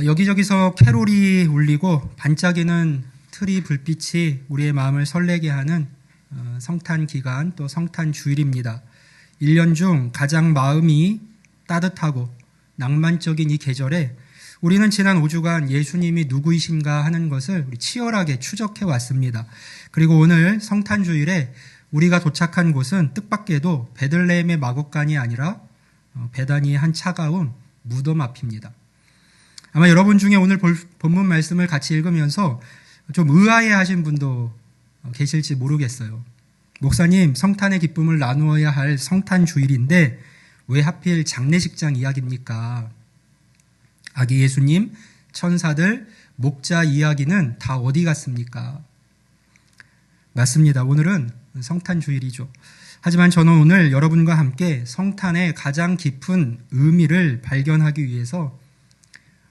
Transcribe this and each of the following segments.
여기저기서 캐롤이 울리고 반짝이는 트리 불빛이 우리의 마음을 설레게 하는 성탄 기간 또 성탄 주일입니다. 1년 중 가장 마음이 따뜻하고 낭만적인 이 계절에 우리는 지난 5주간 예수님이 누구이신가 하는 것을 치열하게 추적해 왔습니다. 그리고 오늘 성탄 주일에 우리가 도착한 곳은 뜻밖에도 베들레헴의 마곡간이 아니라 베다니의 한 차가운 무덤 앞입니다. 아마 여러분 중에 오늘 본문 말씀을 같이 읽으면서 좀 의아해 하신 분도 계실지 모르겠어요. 목사님, 성탄의 기쁨을 나누어야 할 성탄 주일인데 왜 하필 장례식장 이야기입니까? 아기 예수님, 천사들, 목자 이야기는 다 어디 갔습니까? 맞습니다. 오늘은 성탄 주일이죠. 하지만 저는 오늘 여러분과 함께 성탄의 가장 깊은 의미를 발견하기 위해서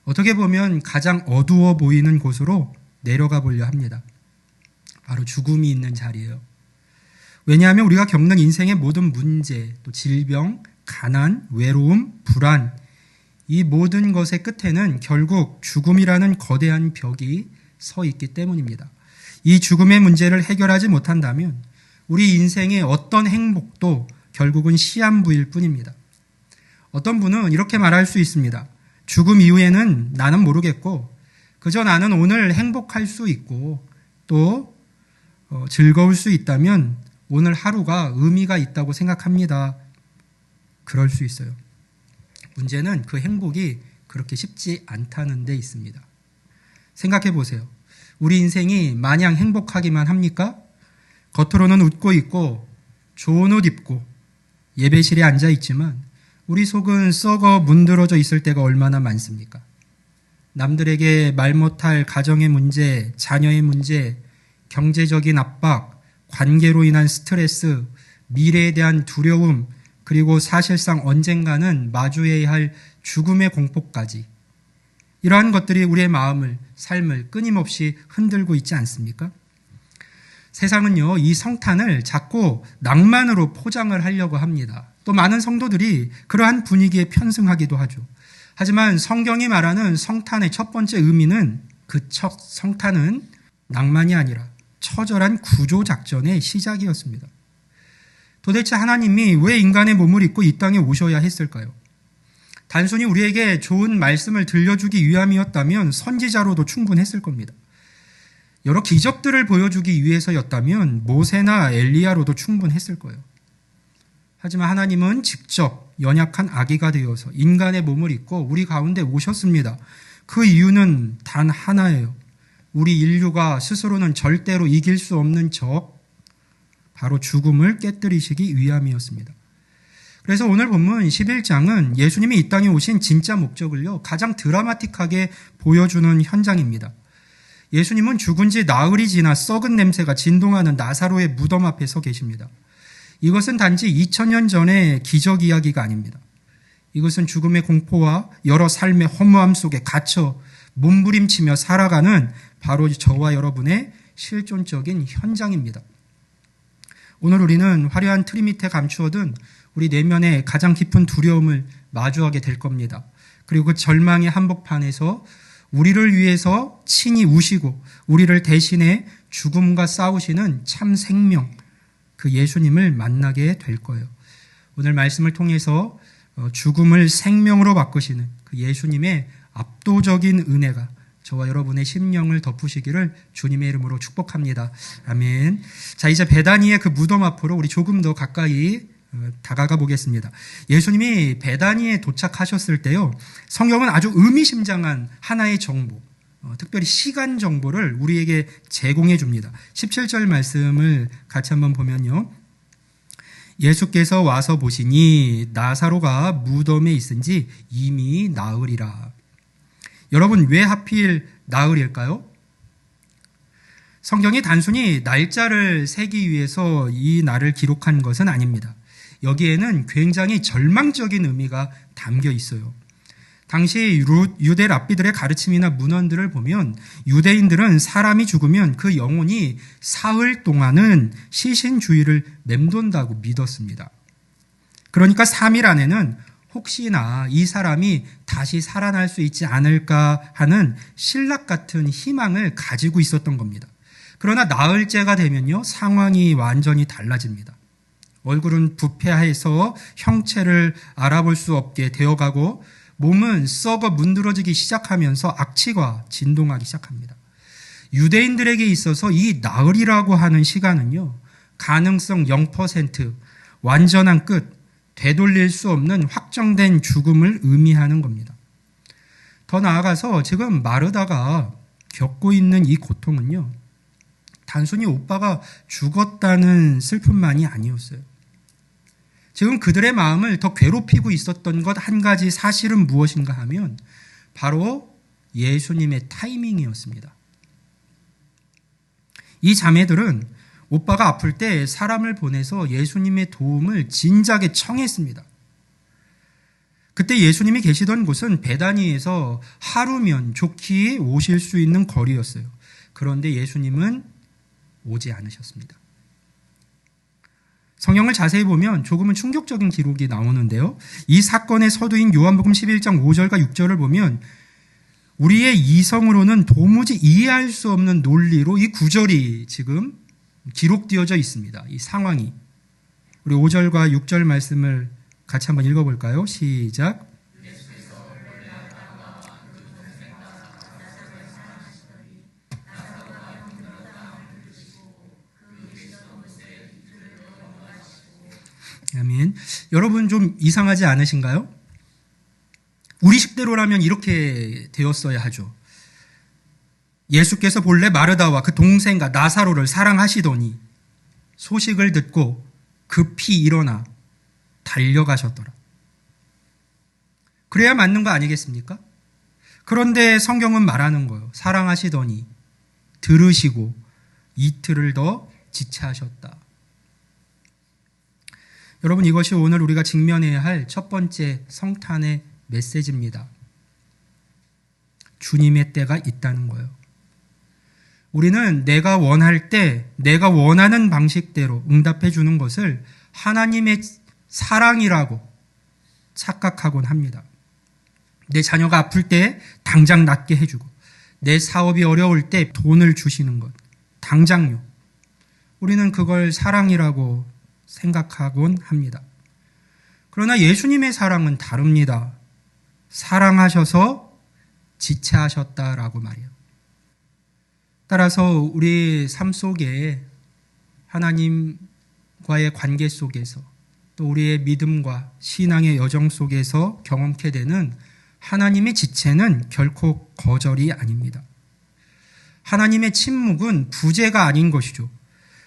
어떻게 보면 가장 어두워 보이는 곳으로 내려가 보려 합니다. 바로 죽음이 있는 자리예요. 왜냐하면 우리가 겪는 인생의 모든 문제, 또 질병, 가난, 외로움, 불안, 이 모든 것의 끝에는 결국 죽음이라는 거대한 벽이 서 있기 때문입니다. 이 죽음의 문제를 해결하지 못한다면 우리 인생의 어떤 행복도 결국은 시한부일 뿐입니다. 어떤 분은 이렇게 말할 수 있습니다. 죽음 이후에는 나는 모르겠고 그저 나는 오늘 행복할 수 있고 또 즐거울 수 있다면 오늘 하루가 의미가 있다고 생각합니다. 그럴 수 있어요. 문제는 그 행복이 그렇게 쉽지 않다는 데 있습니다. 생각해 보세요. 우리 인생이 마냥 행복하기만 합니까? 겉으로는 웃고 있고 좋은 옷 입고 예배실에 앉아 있지만 우리 속은 썩어 문드러져 있을 때가 얼마나 많습니까? 남들에게 말 못할 가정의 문제, 자녀의 문제, 경제적인 압박, 관계로 인한 스트레스, 미래에 대한 두려움, 그리고 사실상 언젠가는 마주해야 할 죽음의 공포까지 이러한 것들이 우리의 마음을, 삶을 끊임없이 흔들고 있지 않습니까? 세상은요, 이 성탄을 자꾸 낭만으로 포장을 하려고 합니다. 또 많은 성도들이 그러한 분위기에 편승하기도 하죠. 하지만 성경이 말하는 성탄의 첫 번째 의미는 그 첫 성탄은 낭만이 아니라 처절한 구조작전의 시작이었습니다. 도대체 하나님이 왜 인간의 몸을 입고 이 땅에 오셔야 했을까요? 단순히 우리에게 좋은 말씀을 들려주기 위함이었다면 선지자로도 충분했을 겁니다. 여러 기적들을 보여주기 위해서였다면 모세나 엘리야로도 충분했을 거예요. 하지만 하나님은 직접 연약한 아기가 되어서 인간의 몸을 입고 우리 가운데 오셨습니다. 그 이유는 단 하나예요. 우리 인류가 스스로는 절대로 이길 수 없는 적, 바로 죽음을 깨뜨리시기 위함이었습니다. 그래서 오늘 본문 11장은 예수님이 이 땅에 오신 진짜 목적을요, 가장 드라마틱하게 보여주는 현장입니다. 예수님은 죽은 지 나흘이 지나 썩은 냄새가 진동하는 나사로의 무덤 앞에 서 계십니다. 이것은 단지 2000년 전의 기적 이야기가 아닙니다. 이것은 죽음의 공포와 여러 삶의 허무함 속에 갇혀 몸부림치며 살아가는 바로 저와 여러분의 실존적인 현장입니다. 오늘 우리는 화려한 트리 밑에 감추어둔 우리 내면의 가장 깊은 두려움을 마주하게 될 겁니다. 그리고 그 절망의 한복판에서 우리를 위해서 친히 우시고 우리를 대신해 죽음과 싸우시는 참 생명, 그 예수님을 만나게 될 거예요. 오늘 말씀을 통해서 죽음을 생명으로 바꾸시는 그 예수님의 압도적인 은혜가 저와 여러분의 심령을 덮으시기를 주님의 이름으로 축복합니다. 아멘. 자, 이제 베다니의 그 무덤 앞으로 우리 조금 더 가까이 다가가 보겠습니다. 예수님이 베다니에 도착하셨을 때요, 성경은 아주 의미심장한 하나의 정보, 특별히 시간 정보를 우리에게 제공해 줍니다. 17절 말씀을 같이 한번 보면요. 예수께서 와서 보시니 나사로가 무덤에 있은지 이미 나흘이라. 여러분, 왜 하필 나흘일까요? 성경이 단순히 날짜를 세기 위해서 이 날을 기록한 것은 아닙니다. 여기에는 굉장히 절망적인 의미가 담겨 있어요. 당시 유대 랍비들의 가르침이나 문헌들을 보면 유대인들은 사람이 죽으면 그 영혼이 사흘 동안은 시신주의를 맴돈다고 믿었습니다. 그러니까 3일 안에는 혹시나 이 사람이 다시 살아날 수 있지 않을까 하는 신락 같은 희망을 가지고 있었던 겁니다. 그러나 나흘째가 되면요, 상황이 완전히 달라집니다. 얼굴은 부패해서 형체를 알아볼 수 없게 되어가고 몸은 썩어 문드러지기 시작하면서 악취가 진동하기 시작합니다. 유대인들에게 있어서 이 나흘이라고 하는 시간은요, 가능성 0%, 완전한 끝, 되돌릴 수 없는 확정된 죽음을 의미하는 겁니다. 더 나아가서 지금 마르다가 겪고 있는 이 고통은요, 단순히 오빠가 죽었다는 슬픔만이 아니었어요. 지금 그들의 마음을 더 괴롭히고 있었던 것 한 가지 사실은 무엇인가 하면 바로 예수님의 타이밍이었습니다. 이 자매들은 오빠가 아플 때 사람을 보내서 예수님의 도움을 진작에 청했습니다. 그때 예수님이 계시던 곳은 베다니에서 하루면 좋게 오실 수 있는 거리였어요. 그런데 예수님은 오지 않으셨습니다. 성경을 자세히 보면 조금은 충격적인 기록이 나오는데요. 이 사건의 서두인 요한복음 11장 5절과 6절을 보면 우리의 이성으로는 도무지 이해할 수 없는 논리로 이 구절이 지금 기록되어져 있습니다. 이 상황이. 우리 5절과 6절 말씀을 같이 한번 읽어볼까요? 시작. 아멘. 여러분 좀 이상하지 않으신가요? 우리 식대로라면 이렇게 되었어야 하죠. 예수께서 본래 마르다와 그 동생과 나사로를 사랑하시더니 소식을 듣고 급히 일어나 달려가셨더라. 그래야 맞는 거 아니겠습니까? 그런데 성경은 말하는 거예요. 사랑하시더니 들으시고 이틀을 더 지체하셨다. 여러분, 이것이 오늘 우리가 직면해야 할 첫 번째 성탄의 메시지입니다. 주님의 때가 있다는 거예요. 우리는 내가 원할 때 내가 원하는 방식대로 응답해 주는 것을 하나님의 사랑이라고 착각하곤 합니다. 내 자녀가 아플 때 당장 낫게 해주고, 내 사업이 어려울 때 돈을 주시는 것, 당장요. 우리는 그걸 사랑이라고 생각하곤 합니다. 그러나 예수님의 사랑은 다릅니다. 사랑하셔서 지체하셨다라고 말해요. 따라서 우리 삶 속에 하나님과의 관계 속에서 또 우리의 믿음과 신앙의 여정 속에서 경험케 되는 하나님의 지체는 결코 거절이 아닙니다. 하나님의 침묵은 부재가 아닌 것이죠.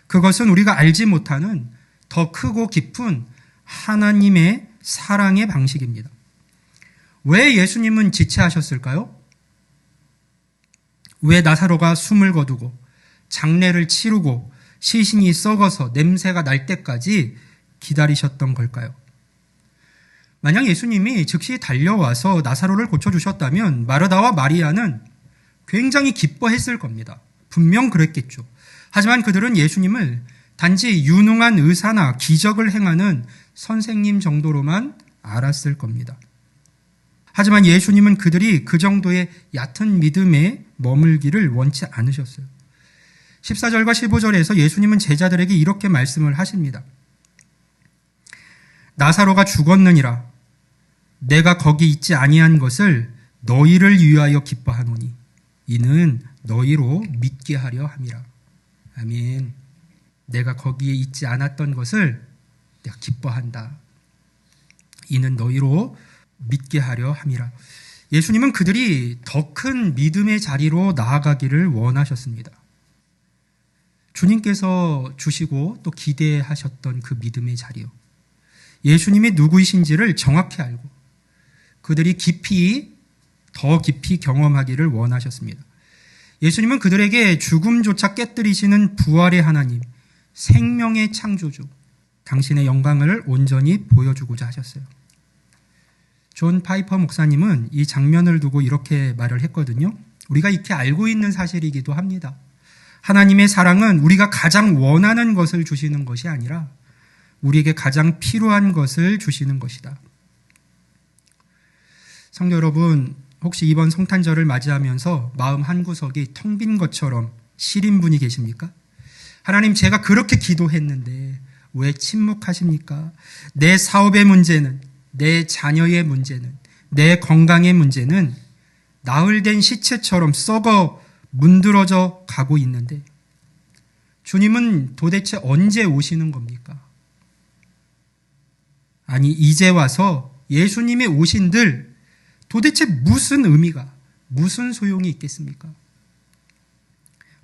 그것은 우리가 알지 못하는 더 크고 깊은 하나님의 사랑의 방식입니다. 왜 예수님은 지체하셨을까요? 왜 나사로가 숨을 거두고 장례를 치르고 시신이 썩어서 냄새가 날 때까지 기다리셨던 걸까요? 만약 예수님이 즉시 달려와서 나사로를 고쳐주셨다면 마르다와 마리아는 굉장히 기뻐했을 겁니다. 분명 그랬겠죠. 하지만 그들은 예수님을 단지 유능한 의사나 기적을 행하는 선생님 정도로만 알았을 겁니다. 하지만 예수님은 그들이 그 정도의 얕은 믿음에 머물기를 원치 않으셨어요. 14절과 15절에서 예수님은 제자들에게 이렇게 말씀을 하십니다. 나사로가 죽었느니라. 내가 거기 있지 아니한 것을 너희를 위하여 기뻐하노니 이는 너희로 믿게 하려 함이라. 아멘. 내가 거기에 있지 않았던 것을 내가 기뻐한다. 이는 너희로 믿게 하려 함이라. 예수님은 그들이 더 큰 믿음의 자리로 나아가기를 원하셨습니다. 주님께서 주시고 또 기대하셨던 그 믿음의 자리요. 예수님이 누구이신지를 정확히 알고 그들이 더 깊이 경험하기를 원하셨습니다. 예수님은 그들에게 죽음조차 깨뜨리시는 부활의 하나님, 생명의 창조주, 당신의 영광을 온전히 보여주고자 하셨어요. 존 파이퍼 목사님은 이 장면을 두고 이렇게 말을 했거든요. 우리가 익히 알고 있는 사실이기도 합니다. 하나님의 사랑은 우리가 가장 원하는 것을 주시는 것이 아니라 우리에게 가장 필요한 것을 주시는 것이다. 성도 여러분, 혹시 이번 성탄절을 맞이하면서 마음 한구석이 텅 빈 것처럼 시린 분이 계십니까? 하나님, 제가 그렇게 기도했는데 왜 침묵하십니까? 내 사업의 문제는, 내 자녀의 문제는, 내 건강의 문제는 나흘된 시체처럼 썩어 문드러져 가고 있는데 주님은 도대체 언제 오시는 겁니까? 아니, 이제 와서 예수님의 오신들 도대체 무슨 의미가, 무슨 소용이 있겠습니까?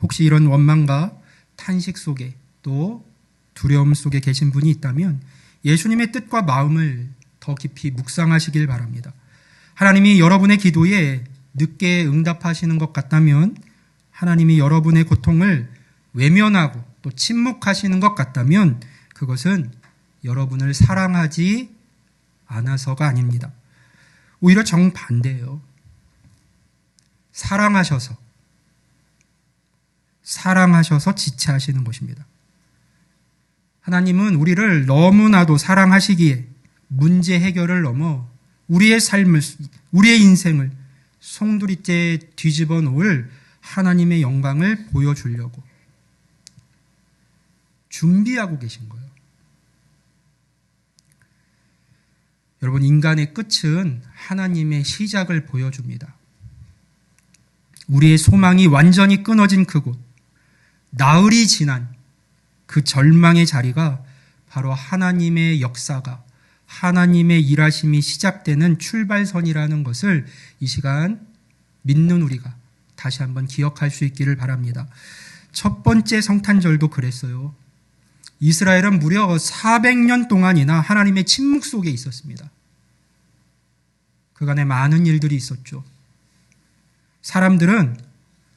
혹시 이런 원망과 탄식 속에 또 두려움 속에 계신 분이 있다면 예수님의 뜻과 마음을 더 깊이 묵상하시길 바랍니다. 하나님이 여러분의 기도에 늦게 응답하시는 것 같다면, 하나님이 여러분의 고통을 외면하고 또 침묵하시는 것 같다면 그것은 여러분을 사랑하지 않아서가 아닙니다. 오히려 정반대예요. 사랑하셔서 지체하시는 것입니다. 하나님은 우리를 너무나도 사랑하시기에 문제 해결을 넘어 우리의 삶을, 우리의 인생을 송두리째 뒤집어 놓을 하나님의 영광을 보여주려고 준비하고 계신 거예요. 여러분, 인간의 끝은 하나님의 시작을 보여줍니다. 우리의 소망이 완전히 끊어진 그곳, 나흘이 지난 그 절망의 자리가 바로 하나님의 역사가, 하나님의 일하심이 시작되는 출발선이라는 것을 이 시간 믿는 우리가 다시 한번 기억할 수 있기를 바랍니다. 첫 번째 성탄절도 그랬어요. 이스라엘은 무려 400년 동안이나 하나님의 침묵 속에 있었습니다. 그간에 많은 일들이 있었죠. 사람들은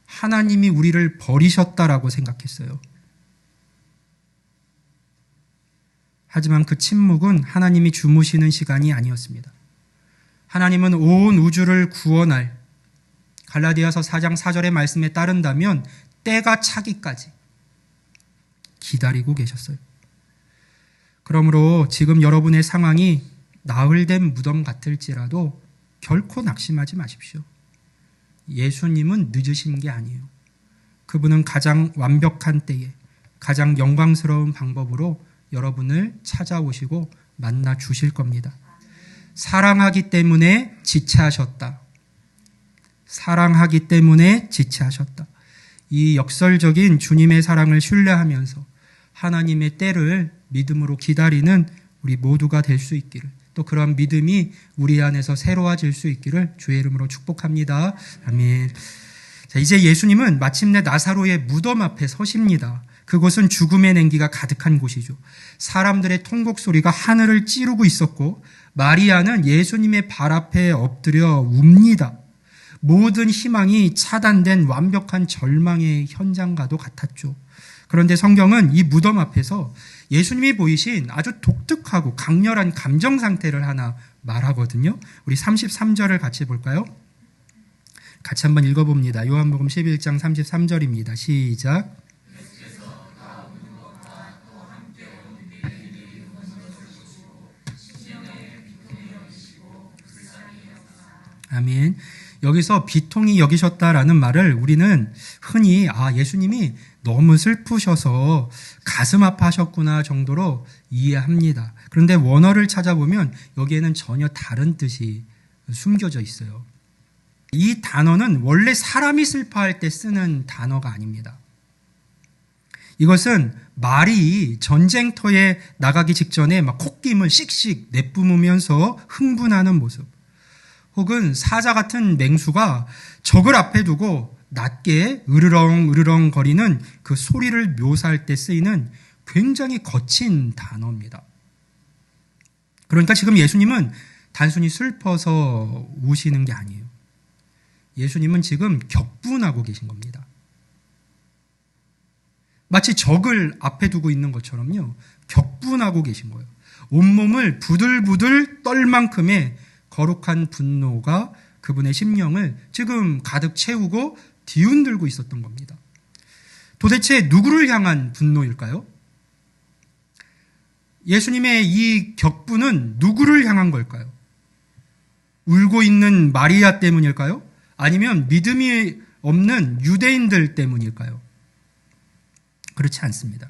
하나님이 우리를 버리셨다라고 생각했어요. 하지만 그 침묵은 하나님이 주무시는 시간이 아니었습니다. 하나님은 온 우주를 구원할, 갈라디아서 4장 4절의 말씀에 따른다면 때가 차기까지 기다리고 계셨어요. 그러므로 지금 여러분의 상황이 나흘된 무덤 같을지라도 결코 낙심하지 마십시오. 예수님은 늦으신 게 아니에요. 그분은 가장 완벽한 때에 가장 영광스러운 방법으로 여러분을 찾아오시고 만나 주실 겁니다. 사랑하기 때문에 지체하셨다. 사랑하기 때문에 지체하셨다. 이 역설적인 주님의 사랑을 신뢰하면서 하나님의 때를 믿음으로 기다리는 우리 모두가 될 수 있기를, 또 그런 믿음이 우리 안에서 새로워질 수 있기를 주의 이름으로 축복합니다. 아멘. 자, 이제 예수님은 마침내 나사로의 무덤 앞에 서십니다. 그곳은 죽음의 냉기가 가득한 곳이죠. 사람들의 통곡 소리가 하늘을 찌르고 있었고 마리아는 예수님의 발 앞에 엎드려 웁니다. 모든 희망이 차단된 완벽한 절망의 현장과도 같았죠. 그런데 성경은 이 무덤 앞에서 예수님이 보이신 아주 독특하고 강렬한 감정 상태를 하나 말하거든요. 우리 33절을 같이 볼까요? 같이 한번 읽어봅니다. 요한복음 11장 33절입니다. 시작. 아멘. 여기서 비통히 여기셨다라는 말을 우리는 흔히 예수님이 너무 슬프셔서 가슴 아파하셨구나 정도로 이해합니다. 그런데 원어를 찾아보면 여기에는 전혀 다른 뜻이 숨겨져 있어요. 이 단어는 원래 사람이 슬퍼할 때 쓰는 단어가 아닙니다. 이것은 말이 전쟁터에 나가기 직전에 막 콧김을 씩씩 내뿜으면서 흥분하는 모습, 혹은 사자 같은 맹수가 적을 앞에 두고 낮게 으르렁 거리는 그 소리를 묘사할 때 쓰이는 굉장히 거친 단어입니다. 그러니까 지금 예수님은 단순히 슬퍼서 우시는 게 아니에요. 예수님은 지금 격분하고 계신 겁니다. 마치 적을 앞에 두고 있는 것처럼요, 격분하고 계신 거예요. 온몸을 부들부들 떨 만큼의 거룩한 분노가 그분의 심령을 지금 가득 채우고 뒤흔들고 있었던 겁니다. 도대체 누구를 향한 분노일까요? 예수님의 이 격분은 누구를 향한 걸까요? 울고 있는 마리아 때문일까요? 아니면 믿음이 없는 유대인들 때문일까요? 그렇지 않습니다.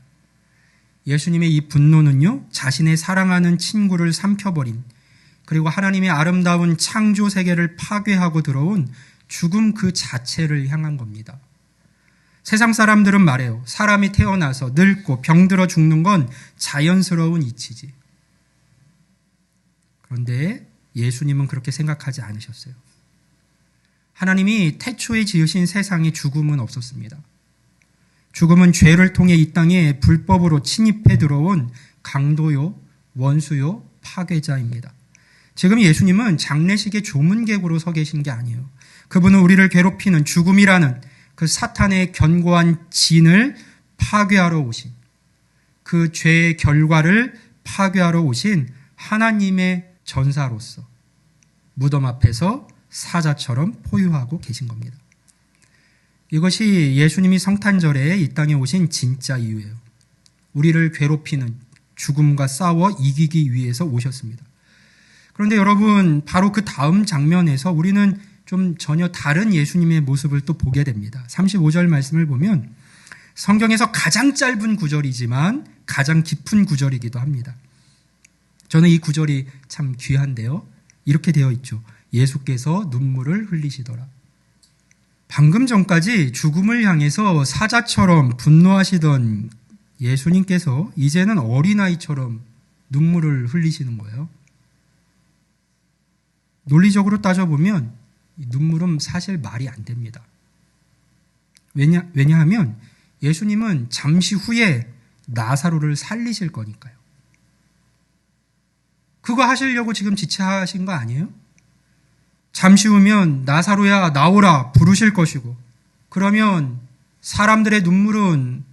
예수님의 이 분노는요, 자신의 사랑하는 친구를 삼켜버린, 그리고 하나님의 아름다운 창조 세계를 파괴하고 들어온 죽음 그 자체를 향한 겁니다. 세상 사람들은 말해요. 사람이 태어나서 늙고 병들어 죽는 건 자연스러운 이치지. 그런데 예수님은 그렇게 생각하지 않으셨어요. 하나님이 태초에 지으신 세상에 죽음은 없었습니다. 죽음은 죄를 통해 이 땅에 불법으로 침입해 들어온 강도요, 원수요, 파괴자입니다. 지금 예수님은 장례식의 조문객으로 서 계신 게 아니에요. 그분은 우리를 괴롭히는 죽음이라는 그 사탄의 견고한 진을 파괴하러 오신, 그 죄의 결과를 파괴하러 오신 하나님의 전사로서 무덤 앞에서 사자처럼 포효하고 계신 겁니다. 이것이 예수님이 성탄절에 이 땅에 오신 진짜 이유예요. 우리를 괴롭히는 죽음과 싸워 이기기 위해서 오셨습니다. 그런데 여러분, 바로 그 다음 장면에서 우리는 좀 전혀 다른 예수님의 모습을 또 보게 됩니다. 35절 말씀을 보면 성경에서 가장 짧은 구절이지만 가장 깊은 구절이기도 합니다. 저는 이 구절이 참 귀한데요. 이렇게 되어 있죠. 예수께서 눈물을 흘리시더라. 방금 전까지 죽음을 향해서 사자처럼 분노하시던 예수님께서 이제는 어린아이처럼 눈물을 흘리시는 거예요. 논리적으로 따져보면 눈물은 사실 말이 안 됩니다. 왜냐하면 예수님은 잠시 후에 나사로를 살리실 거니까요. 그거 하시려고 지금 지체하신 거 아니에요? 잠시 후면 나사로야 나오라 부르실 것이고, 그러면 사람들의 눈물은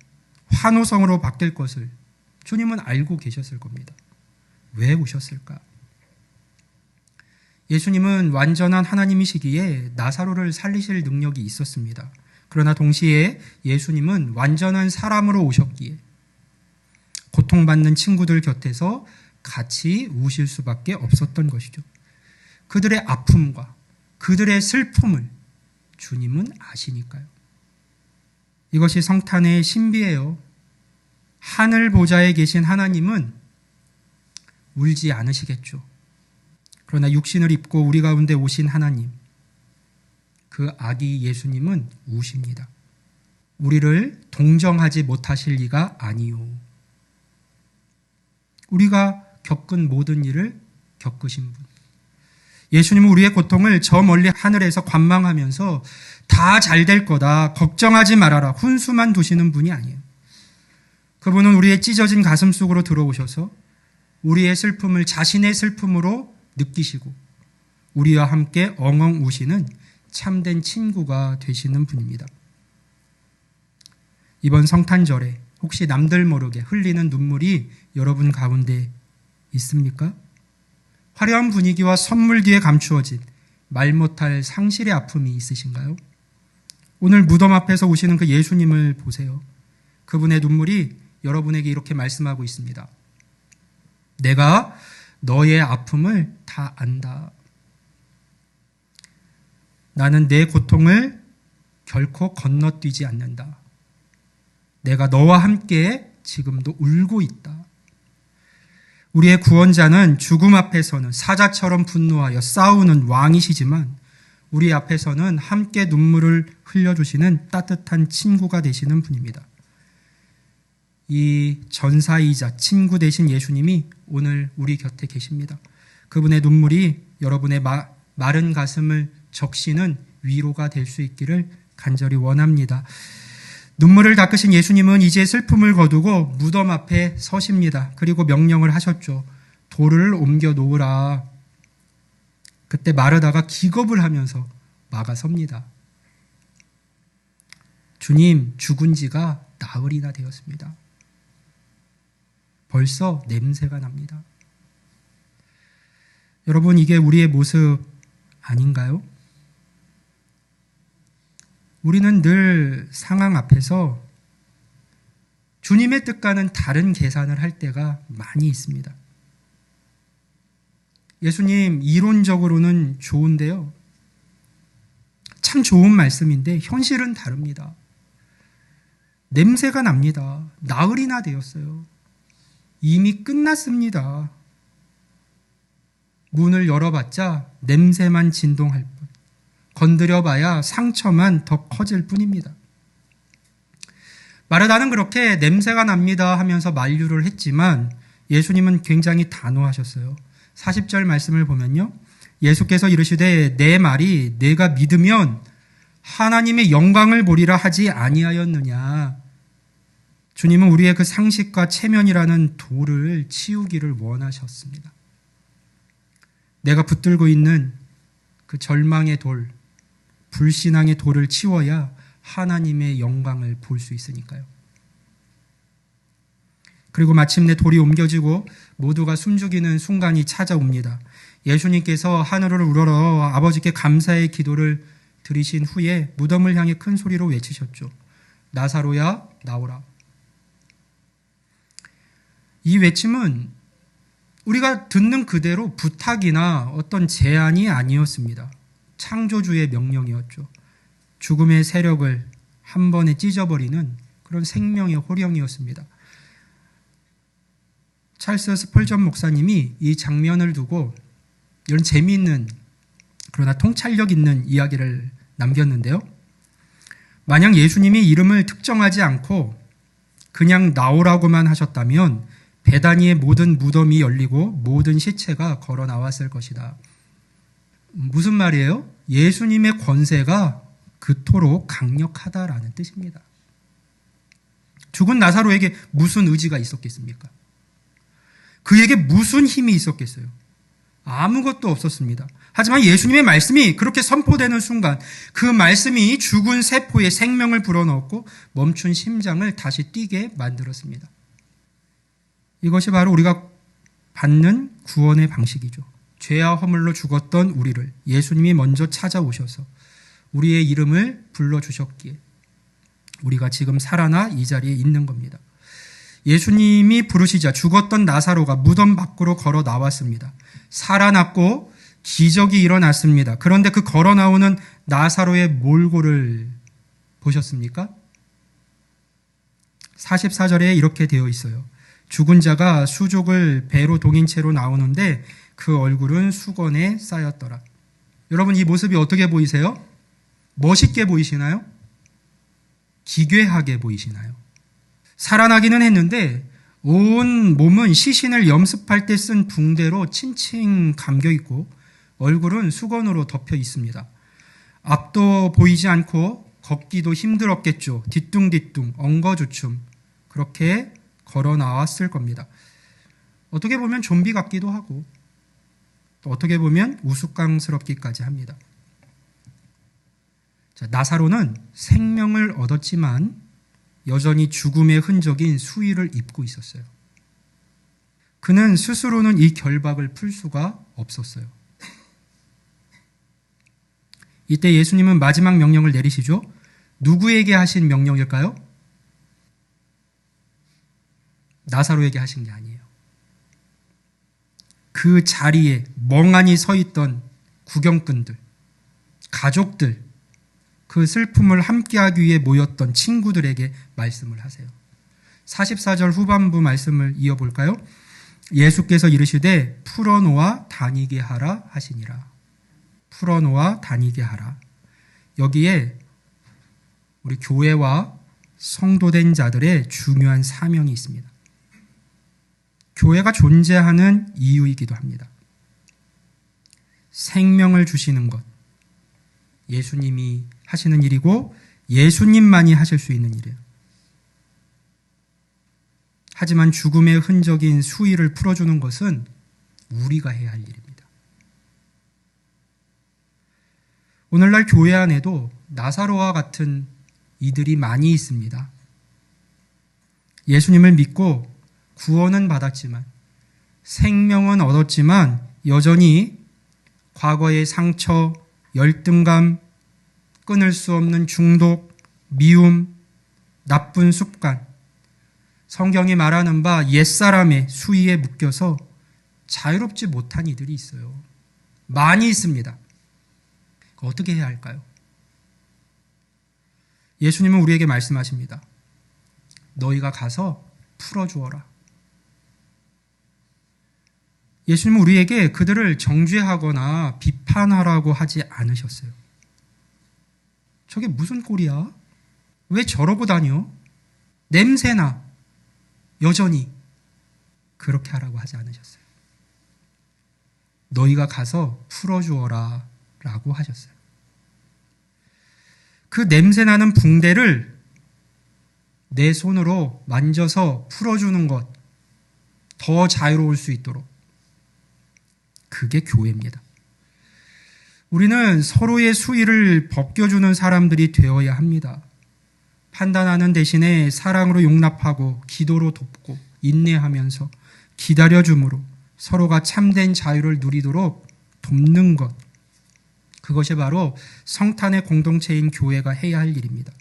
환호성으로 바뀔 것을 주님은 알고 계셨을 겁니다. 왜 오셨을까? 예수님은 완전한 하나님이시기에 나사로를 살리실 능력이 있었습니다. 그러나 동시에 예수님은 완전한 사람으로 오셨기에 고통받는 친구들 곁에서 같이 우실 수밖에 없었던 것이죠. 그들의 아픔과 그들의 슬픔을 주님은 아시니까요. 이것이 성탄의 신비예요. 하늘 보좌에 계신 하나님은 울지 않으시겠죠. 그러나 육신을 입고 우리 가운데 오신 하나님, 그 아기 예수님은 우십니다. 우리를 동정하지 못하실 리가 아니요. 우리가 겪은 모든 일을 겪으신 분. 예수님은 우리의 고통을 저 멀리 하늘에서 관망하면서 다 잘 될 거다, 걱정하지 말아라, 훈수만 두시는 분이 아니에요. 그분은 우리의 찢어진 가슴 속으로 들어오셔서 우리의 슬픔을 자신의 슬픔으로 느끼시고 우리와 함께 엉엉 우시는 참된 친구가 되시는 분입니다. 이번 성탄절에 혹시 남들 모르게 흘리는 눈물이 여러분 가운데 있습니까? 화려한 분위기와 선물 뒤에 감추어진 말 못할 상실의 아픔이 있으신가요? 오늘 무덤 앞에서 오시는 그 예수님을 보세요. 그분의 눈물이 여러분에게 이렇게 말씀하고 있습니다. 내가 너의 아픔을 다 안다. 나는 내 고통을 결코 건너뛰지 않는다. 내가 너와 함께 지금도 울고 있다. 우리의 구원자는 죽음 앞에서는 사자처럼 분노하여 싸우는 왕이시지만 우리 앞에서는 함께 눈물을 흘려주시는 따뜻한 친구가 되시는 분입니다. 이 전사이자 친구 되신 예수님이 오늘 우리 곁에 계십니다. 그분의 눈물이 여러분의 마른 가슴을 적시는 위로가 될 수 있기를 간절히 원합니다. 눈물을 닦으신 예수님은 이제 슬픔을 거두고 무덤 앞에 서십니다. 그리고 명령을 하셨죠. 돌을 옮겨 놓으라. 그때 마르다가 기겁을 하면서 막아섭니다. 주님, 죽은 지가 나흘이나 되었습니다. 벌써 냄새가 납니다. 여러분, 이게 우리의 모습 아닌가요? 우리는 늘 상황 앞에서 주님의 뜻과는 다른 계산을 할 때가 많이 있습니다. 예수님 이론적으로는 좋은데요. 참 좋은 말씀인데 현실은 다릅니다. 냄새가 납니다. 나흘이나 되었어요. 이미 끝났습니다. 문을 열어봤자 냄새만 진동할 뿐. 건드려봐야 상처만 더 커질 뿐입니다. 마르다는 그렇게 냄새가 납니다 하면서 만류를 했지만 예수님은 굉장히 단호하셨어요. 40절 말씀을 보면요. 예수께서 이르시되 내 말이 내가 믿으면 하나님의 영광을 보리라 하지 아니하였느냐. 주님은 우리의 그 상식과 체면이라는 돌을 치우기를 원하셨습니다. 내가 붙들고 있는 그 절망의 돌, 불신앙의 돌을 치워야 하나님의 영광을 볼 수 있으니까요. 그리고 마침내 돌이 옮겨지고 모두가 숨죽이는 순간이 찾아옵니다. 예수님께서 하늘을 우러러 아버지께 감사의 기도를 드리신 후에 무덤을 향해 큰 소리로 외치셨죠. 나사로야 나오라. 이 외침은 우리가 듣는 그대로 부탁이나 어떤 제안이 아니었습니다. 창조주의 명령이었죠. 죽음의 세력을 한 번에 찢어버리는 그런 생명의 호령이었습니다. 찰스 스펄전 목사님이 이 장면을 두고 이런 재미있는 그러나 통찰력 있는 이야기를 남겼는데요. 만약 예수님이 이름을 특정하지 않고 그냥 나오라고만 하셨다면 베다니의 모든 무덤이 열리고 모든 시체가 걸어 나왔을 것이다. 무슨 말이에요? 예수님의 권세가 그토록 강력하다라는 뜻입니다. 죽은 나사로에게 무슨 의지가 있었겠습니까? 그에게 무슨 힘이 있었겠어요? 아무것도 없었습니다. 하지만 예수님의 말씀이 그렇게 선포되는 순간 그 말씀이 죽은 세포에 생명을 불어넣었고 멈춘 심장을 다시 뛰게 만들었습니다. 이것이 바로 우리가 받는 구원의 방식이죠. 죄와 허물로 죽었던 우리를 예수님이 먼저 찾아오셔서 우리의 이름을 불러주셨기에 우리가 지금 살아나 이 자리에 있는 겁니다. 예수님이 부르시자 죽었던 나사로가 무덤 밖으로 걸어 나왔습니다. 살아났고 기적이 일어났습니다. 그런데 그 걸어 나오는 나사로의 몰골을 보셨습니까? 44절에 이렇게 되어 있어요. 죽은 자가 수족을 배로 동인 채로 나오는데 그 얼굴은 수건에 쌓였더라. 여러분 이 모습이 어떻게 보이세요? 멋있게 보이시나요? 기괴하게 보이시나요? 살아나기는 했는데 온 몸은 시신을 염습할 때 쓴 붕대로 칭칭 감겨 있고 얼굴은 수건으로 덮여 있습니다. 앞도 보이지 않고 걷기도 힘들었겠죠. 뒤뚱뒤뚱 엉거주춤 그렇게 걸어 나왔을 겁니다. 어떻게 보면 좀비 같기도 하고 또 어떻게 보면 우스꽝스럽기까지 합니다. 자, 나사로는 생명을 얻었지만 여전히 죽음의 흔적인 수의를 입고 있었어요. 그는 스스로는 이 결박을 풀 수가 없었어요. 이때 예수님은 마지막 명령을 내리시죠. 누구에게 하신 명령일까요? 나사로에게 하신 게 아니에요. 그 자리에 멍하니 서 있던 구경꾼들, 가족들, 그 슬픔을 함께하기 위해 모였던 친구들에게 말씀을 하세요. 44절 후반부 말씀을 이어볼까요? 예수께서 이르시되 풀어놓아 다니게 하라 하시니라. 풀어놓아 다니게 하라. 여기에 우리 교회와 성도된 자들의 중요한 사명이 있습니다. 교회가 존재하는 이유이기도 합니다. 생명을 주시는 것, 예수님이 하시는 일이고 예수님만이 하실 수 있는 일이에요. 하지만 죽음의 흔적인 수의를 풀어주는 것은 우리가 해야 할 일입니다. 오늘날 교회 안에도 나사로와 같은 이들이 많이 있습니다. 예수님을 믿고 구원은 받았지만 생명은 얻었지만 여전히 과거의 상처, 열등감, 끊을 수 없는 중독, 미움, 나쁜 습관, 성경이 말하는 바 옛사람의 수위에 묶여서 자유롭지 못한 이들이 있어요. 많이 있습니다. 어떻게 해야 할까요? 예수님은 우리에게 말씀하십니다. 너희가 가서 풀어주어라. 예수님은 우리에게 그들을 정죄하거나 비판하라고 하지 않으셨어요. 저게 무슨 꼴이야? 왜 저러고 다녀? 냄새나. 여전히. 그렇게 하라고 하지 않으셨어요. 너희가 가서 풀어주어라 라고 하셨어요. 그 냄새나는 붕대를 내 손으로 만져서 풀어주는 것, 더 자유로울 수 있도록. 그게 교회입니다. 우리는 서로의 수위를 벗겨주는 사람들이 되어야 합니다. 판단하는 대신에 사랑으로 용납하고 기도로 돕고 인내하면서 기다려줌으로 서로가 참된 자유를 누리도록 돕는 것. 그것이 바로 성탄의 공동체인 교회가 해야 할 일입니다.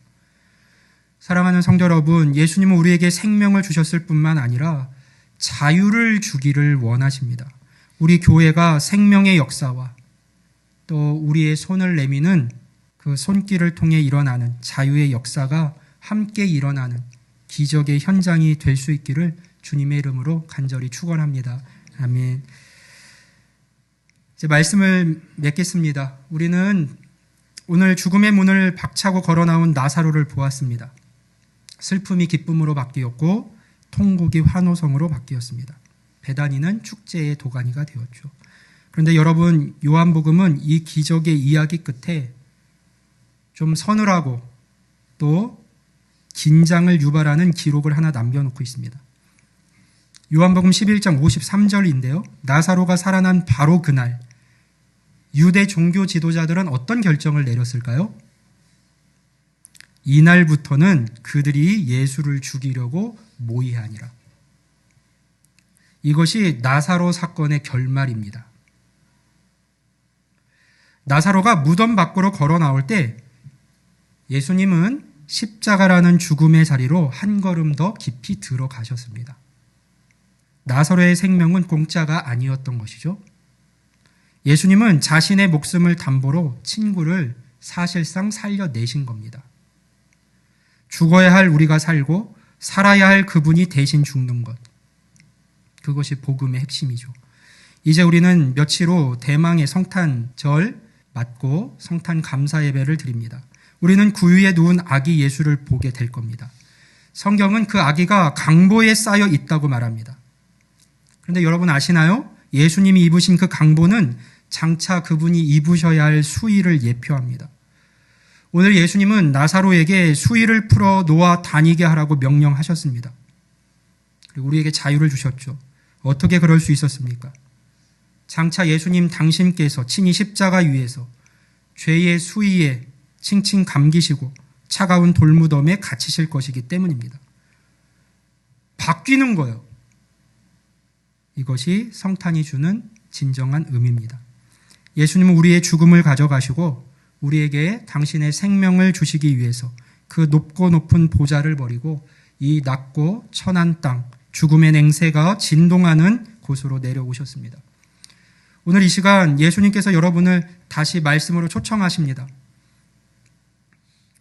사랑하는 성도 여러분, 예수님은 우리에게 생명을 주셨을 뿐만 아니라 자유를 주기를 원하십니다. 우리 교회가 생명의 역사와 또 우리의 손을 내미는 그 손길을 통해 일어나는 자유의 역사가 함께 일어나는 기적의 현장이 될 수 있기를 주님의 이름으로 간절히 축원합니다. 아멘. 이제 말씀을 맺겠습니다. 우리는 오늘 죽음의 문을 박차고 걸어 나온 나사로를 보았습니다. 슬픔이 기쁨으로 바뀌었고 통곡이 환호성으로 바뀌었습니다. 베다니는 축제의 도가니가 되었죠. 그런데 여러분, 요한복음은 이 기적의 이야기 끝에 좀 서늘하고 또 긴장을 유발하는 기록을 하나 남겨놓고 있습니다. 요한복음 11장 53절인데요. 나사로가 살아난 바로 그날 유대 종교 지도자들은 어떤 결정을 내렸을까요? 이날부터는 그들이 예수를 죽이려고 모의하니라. 이것이 나사로 사건의 결말입니다. 나사로가 무덤 밖으로 걸어 나올 때 예수님은 십자가라는 죽음의 자리로 한 걸음 더 깊이 들어가셨습니다. 나사로의 생명은 공짜가 아니었던 것이죠. 예수님은 자신의 목숨을 담보로 친구를 사실상 살려내신 겁니다. 죽어야 할 우리가 살고 살아야 할 그분이 대신 죽는 것. 그것이 복음의 핵심이죠. 이제 우리는 며칠 후 대망의 성탄절 맞고 성탄 감사 예배를 드립니다. 우리는 구유에 누운 아기 예수를 보게 될 겁니다. 성경은 그 아기가 강보에 쌓여 있다고 말합니다. 그런데 여러분 아시나요? 예수님이 입으신 그 강보는 장차 그분이 입으셔야 할 수의를 예표합니다. 오늘 예수님은 나사로에게 수의를 풀어 놓아 다니게 하라고 명령하셨습니다. 그리고 우리에게 자유를 주셨죠. 어떻게 그럴 수 있었습니까? 장차 예수님 당신께서 친히 십자가 위에서 죄의 수위에 칭칭 감기시고 차가운 돌무덤에 갇히실 것이기 때문입니다. 바뀌는 거예요. 이것이 성탄이 주는 진정한 의미입니다. 예수님은 우리의 죽음을 가져가시고 우리에게 당신의 생명을 주시기 위해서 그 높고 높은 보좌를 버리고 이 낮고 천한 땅, 죽음의 냉세가 진동하는 곳으로 내려오셨습니다. 오늘 이 시간 예수님께서 여러분을 다시 말씀으로 초청하십니다.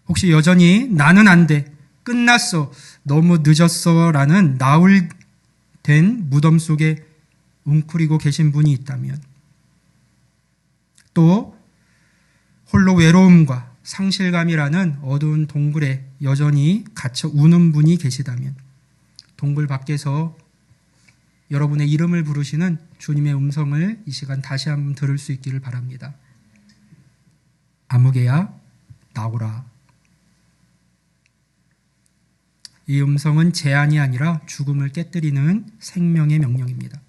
혹시 여전히 나는 안 돼, 끝났어, 너무 늦었어 라는 나울된 무덤 속에 웅크리고 계신 분이 있다면, 또 홀로 외로움과 상실감이라는 어두운 동굴에 여전히 갇혀 우는 분이 계시다면, 동굴 밖에서 여러분의 이름을 부르시는 주님의 음성을 이 시간 다시 한번 들을 수 있기를 바랍니다. 아무개야 나오라. 이 음성은 제한이 아니라 죽음을 깨뜨리는 생명의 명령입니다.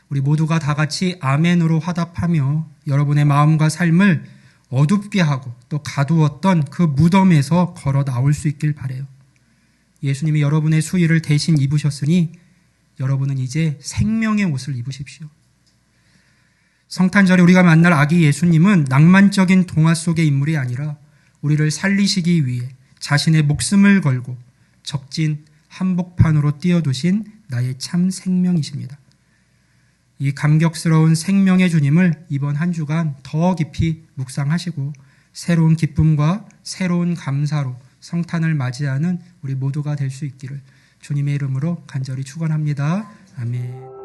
우리 모두가 다 같이 아멘으로 화답하며 여러분의 마음과 삶을 어둡게 하고 또 가두었던 그 무덤에서 걸어 나올 수 있길 바라요. 예수님이 여러분의 수의를 대신 입으셨으니 여러분은 이제 생명의 옷을 입으십시오. 성탄절에 우리가 만날 아기 예수님은 낭만적인 동화 속의 인물이 아니라 우리를 살리시기 위해 자신의 목숨을 걸고 적진 한복판으로 띄워두신 나의 참 생명이십니다. 이 감격스러운 생명의 주님을 이번 한 주간 더 깊이 묵상하시고 새로운 기쁨과 새로운 감사로 성탄을 맞이하는 우리 모두가 될 수 있기를 주님의 이름으로 간절히 축원합니다. 아멘.